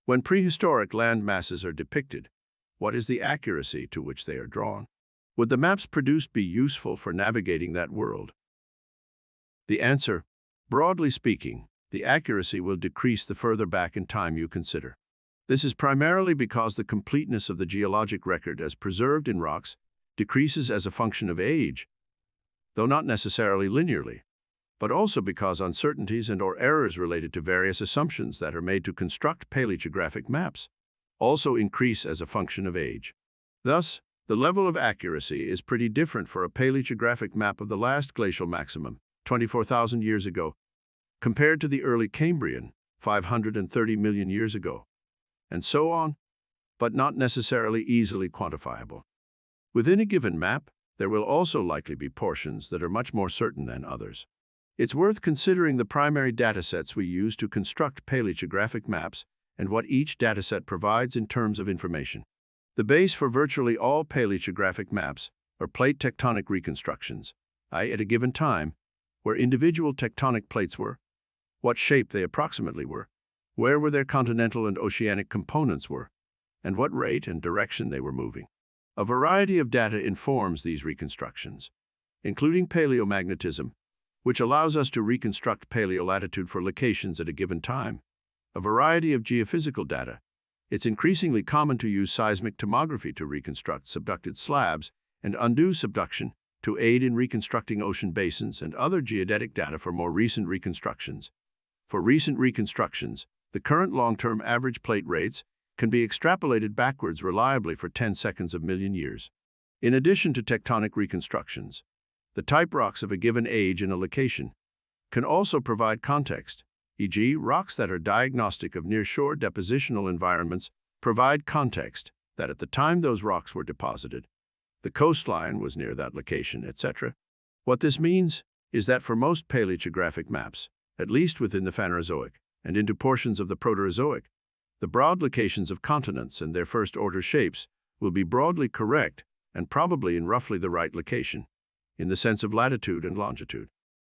When prehistoric land masses are depicted, what is the accuracy to which they are drawn? Would the maps produced be useful for navigating that world? The answer, broadly speaking, the accuracy will decrease the further back in time you consider. This is primarily because the completeness of the geologic record as preserved in rocks decreases as a function of age, though not necessarily linearly, but also because uncertainties and/or errors related to various assumptions that are made to construct paleogeographic maps also increase as a function of age. Thus, the level of accuracy is pretty different for a paleogeographic map of the last glacial maximum, 24,000 years ago, compared to the early Cambrian, 530 million years ago, and so on, but not necessarily easily quantifiable. Within a given map, there will also likely be portions that are much more certain than others. It's worth considering the primary datasets we use to construct paleogeographic maps and what each dataset provides in terms of information. The base for virtually all paleogeographic maps are plate tectonic reconstructions, i.e. at a given time, where individual tectonic plates were, what shape they approximately were, where their continental and oceanic components were, and what rate and direction they were moving. A variety of data informs these reconstructions, including paleomagnetism, which allows us to reconstruct paleolatitude for locations at a given time, a variety of geophysical data. It's increasingly common to use seismic tomography to reconstruct subducted slabs and undue subduction to aid in reconstructing ocean basins and other geodetic data for more recent reconstructions. For recent reconstructions, the current long-term average plate rates can be extrapolated backwards reliably for 10 seconds of million years. In addition to tectonic reconstructions, the type rocks of a given age in a location can also provide context, e.g., rocks that are diagnostic of nearshore depositional environments provide context that at the time those rocks were deposited, the coastline was near that location, etc. What this means is that for most paleogeographic maps, at least within the Phanerozoic and into portions of the Proterozoic, the broad locations of continents and their first-order shapes will be broadly correct and probably in roughly the right location, in the sense of latitude and longitude.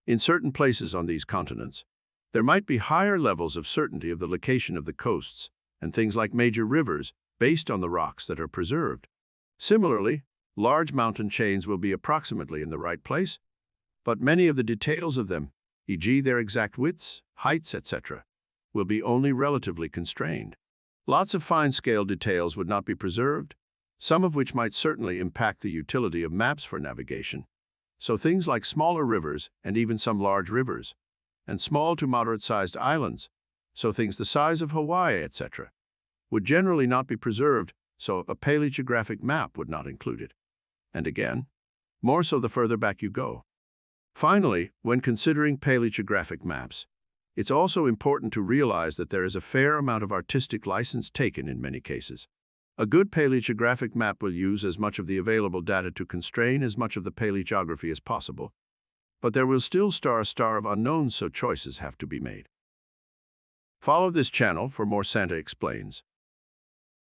In certain places on these continents, there might be higher levels of certainty of the location of the coasts and things like major rivers based on the rocks that are preserved. Similarly, large mountain chains will be approximately in the right place, but many of the details of them, e.g. their exact widths, heights, etc., will be only relatively constrained. Lots of fine-scale details would not be preserved, some of which might certainly impact the utility of maps for navigation. So things like smaller rivers and even some large rivers, and small to moderate-sized islands, so things the size of Hawaii, etc., would generally not be preserved, so a paleogeographic map would not include it. And again, more so the further back you go. Finally, when considering paleogeographic maps, it's also important to realize that there is a fair amount of artistic license taken in many cases. A good paleogeographic map will use as much of the available data to constrain as much of the paleogeography as possible, but there will still star of unknowns, so choices have to be made. Follow this channel for more Santa Explains.